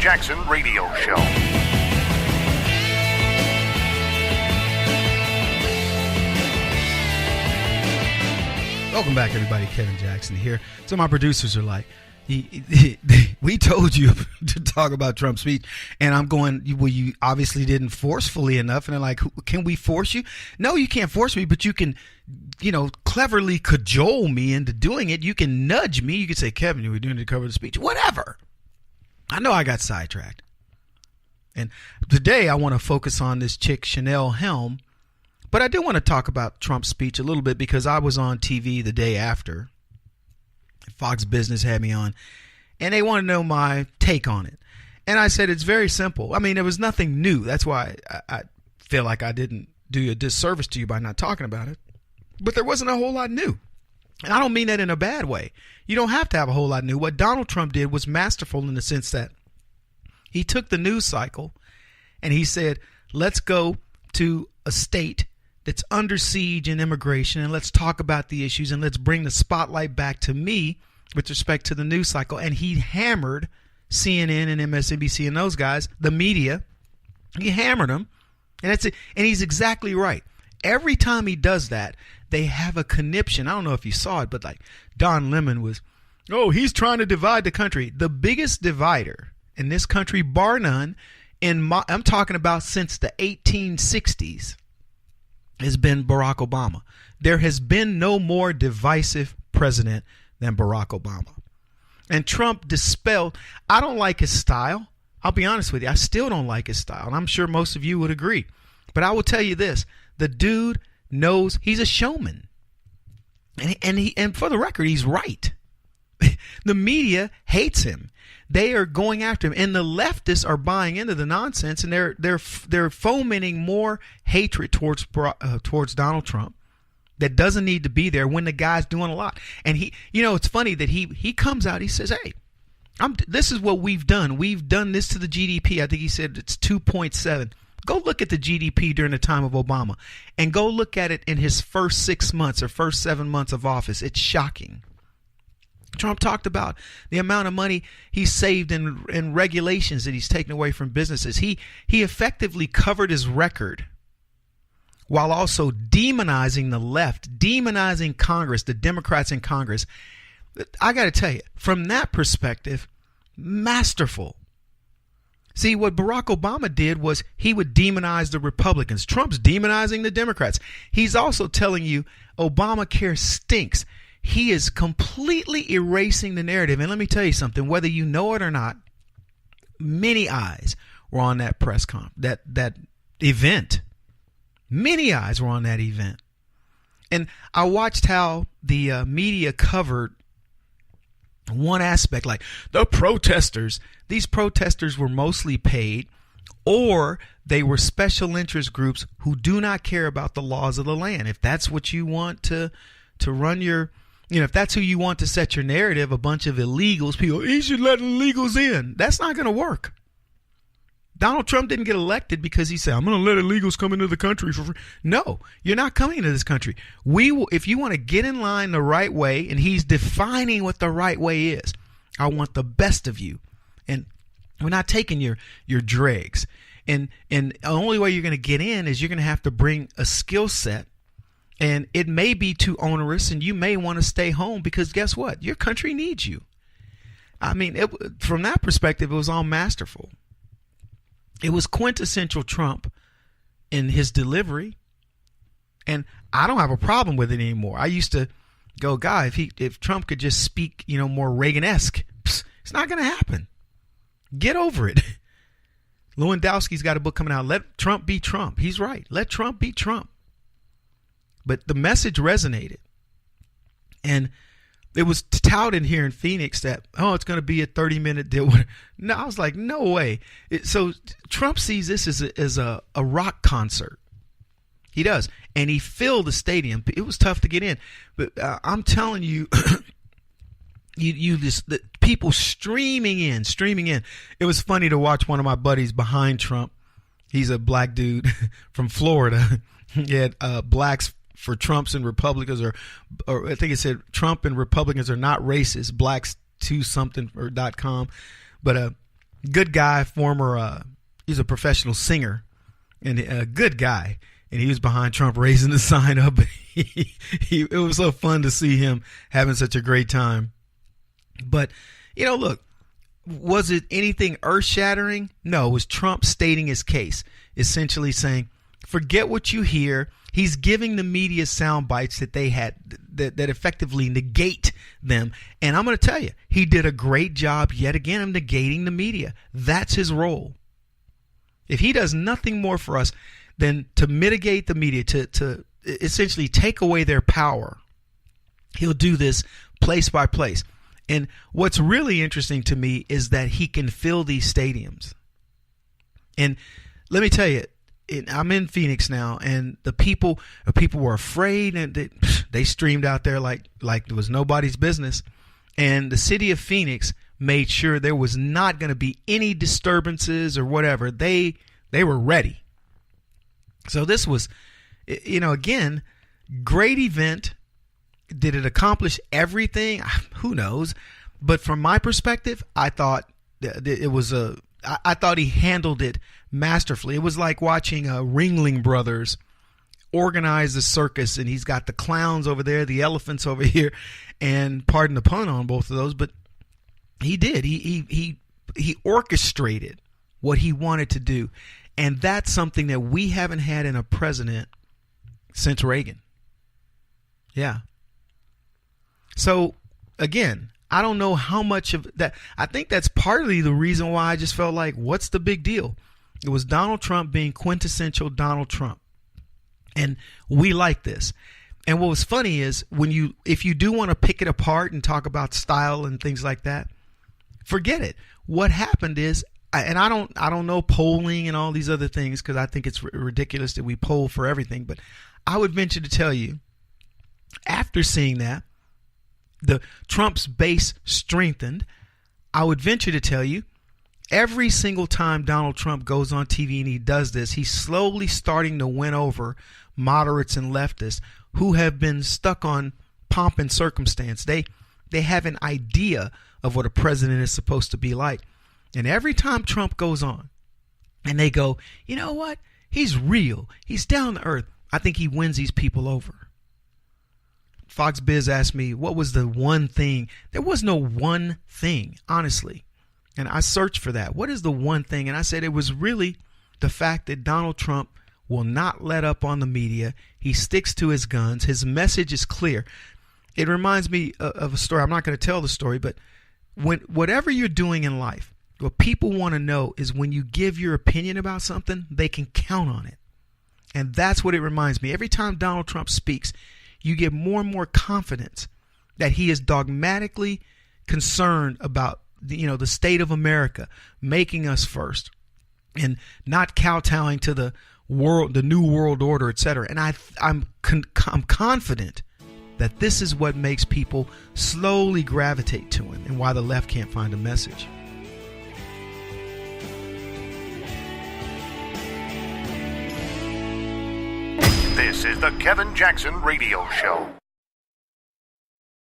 Jackson Radio Show. Welcome back, everybody. Kevin Jackson here. So my producers are like, we told you to talk about Trump's speech, and I'm going, well, you obviously didn't forcefully enough. And they're like, can we force you? No, you can't force me, but you can, cleverly cajole me into doing it. You can nudge me. You can say, Kevin, you were doing it to cover the speech. Whatever. I know I got sidetracked. And today I want to focus on this chick, Chanel Helm. But I do want to talk about Trump's speech a little bit because I was on TV the day after. Fox Business had me on, and they want to know my take on it. And I said it's very simple. I mean, there was nothing new. That's why I feel like I didn't do a disservice to you by not talking about it. But there wasn't a whole lot new. And I don't mean that in a bad way. You don't have to have a whole lot new. What Donald Trump did was masterful in the sense that he took the news cycle and he said, let's go to a state that's under siege in immigration, and let's talk about the issues, and let's bring the spotlight back to me with respect to the news cycle. And he hammered CNN and MSNBC and those guys, the media. He hammered them, and that's it. And he's exactly right. Every time he does that, they have a conniption. I don't know if you saw it, but like Don Lemon was, he's trying to divide the country. The biggest divider in this country, bar none, I'm talking about since the 1860s, has been Barack Obama. There has been no more divisive president than Barack Obama. And Trump dispelled, I don't like his style. I'll be honest with you. I still don't like his style. And I'm sure most of you would agree. But I will tell you this. The dude knows he's a showman. And for the record, he's right. The media hates him. They are going after him, and the leftists are buying into the nonsense, and they're fomenting more hatred towards Donald Trump that doesn't need to be there when the guy's doing a lot. And it's funny that he comes out, he says, "Hey, this is what we've done. We've done this to the GDP." I think he said it's 2.7. Go look at the GDP during the time of Obama, and go look at it in his first 6 months or first 7 months of office. It's shocking. Trump talked about the amount of money he saved in regulations that he's taken away from businesses. He effectively covered his record while also demonizing the left, demonizing Congress, the Democrats in Congress. I got to tell you, from that perspective, masterful. See, what Barack Obama did was he would demonize the Republicans. Trump's demonizing the Democrats. He's also telling you Obamacare stinks. He is completely erasing the narrative. And let me tell you something, whether you know it or not, many eyes were on that press conference, that event. Many eyes were on that event. And I watched how the media covered one aspect, like the protesters. These protesters were mostly paid, or they were special interest groups who do not care about the laws of the land. If that's what you want to run your... if that's who you want to set your narrative, a bunch of illegals, people, he should let illegals in. That's not going to work. Donald Trump didn't get elected because he said, I'm going to let illegals come into the country for free. No, you're not coming into this country. We will, if you want to get in line the right way, and he's defining what the right way is. I want the best of you. And we're not taking your dregs. And the only way you're going to get in is you're going to have to bring a skill set. And it may be too onerous, and you may want to stay home because guess what? Your country needs you. I mean, from that perspective, it was all masterful. It was quintessential Trump in his delivery, and I don't have a problem with it anymore. I used to go, God, if Trump could just speak, more Reagan-esque, it's not going to happen. Get over it. Lewandowski's got a book coming out. Let Trump be Trump. He's right. Let Trump be Trump. But the message resonated. And it was touted here in Phoenix that, it's going to be a 30-minute deal. No, I was like, no way. So Trump sees this as a rock concert. He does. And he filled the stadium. It was tough to get in. But I'm telling you, the people streaming in. It was funny to watch one of my buddies behind Trump. He's a black dude from Florida. He had blacks for Trumps and Republicans, or I think it said Trump and Republicans are not racist, blacks to something or .com. But Good guy, former, he's a professional singer and a good guy. And he was behind Trump raising the sign up. It was so fun to see him having such a great time. But, look, was it anything earth-shattering? No, it was Trump stating his case, essentially saying, forget what you hear. He's giving the media sound bites that they had that effectively negate them. And I'm going to tell you, he did a great job yet again of negating the media. That's his role. If he does nothing more for us than to mitigate the media, to essentially take away their power, he'll do this place by place. And what's really interesting to me is that he can fill these stadiums. And let me tell you, I'm in Phoenix now, and the people were afraid, and they streamed out there like it was nobody's business. And the city of Phoenix made sure there was not going to be any disturbances or whatever. They were ready. So this was, again, great event. Did it accomplish everything? Who knows? But from my perspective, I thought I thought he handled it masterfully. It was like watching Ringling Brothers organize a circus, and he's got the clowns over there, the elephants over here, and pardon the pun on both of those, but he did. He orchestrated what he wanted to do, and that's something that we haven't had in a president since Reagan. Yeah. So, again, I don't know how much of that. I think that's partly the reason why I just felt like, what's the big deal? It was Donald Trump being quintessential Donald Trump. And we like this. And what was funny is if you do want to pick it apart and talk about style and things like that, forget it. What happened is, and I don't know polling and all these other things, because I think it's ridiculous that we poll for everything. But I would venture to tell you, after seeing that, the Trump's base strengthened. I would venture to tell you, every single time Donald Trump goes on TV and he does this, he's slowly starting to win over moderates and leftists who have been stuck on pomp and circumstance. They have an idea of what a president is supposed to be like. And every time Trump goes on and they go, you know what? He's real. He's down to earth. I think he wins these people over. Fox Biz asked me, what was the one thing? There was no one thing, honestly. And I searched for that. What is the one thing? And I said it was really the fact that Donald Trump will not let up on the media. He sticks to his guns. His message is clear. It reminds me of a story. I'm not going to tell the story, but whatever you're doing in life, what people want to know is when you give your opinion about something, they can count on it. And that's what it reminds me. Every time Donald Trump speaks, you get more and more confidence that he is dogmatically concerned about the state of America, making us first, and not kowtowing to the world, the new world order, etc. And I'm confident that this is what makes people slowly gravitate to him, and why the left can't find a message. This is the Kevin Jackson Radio Show.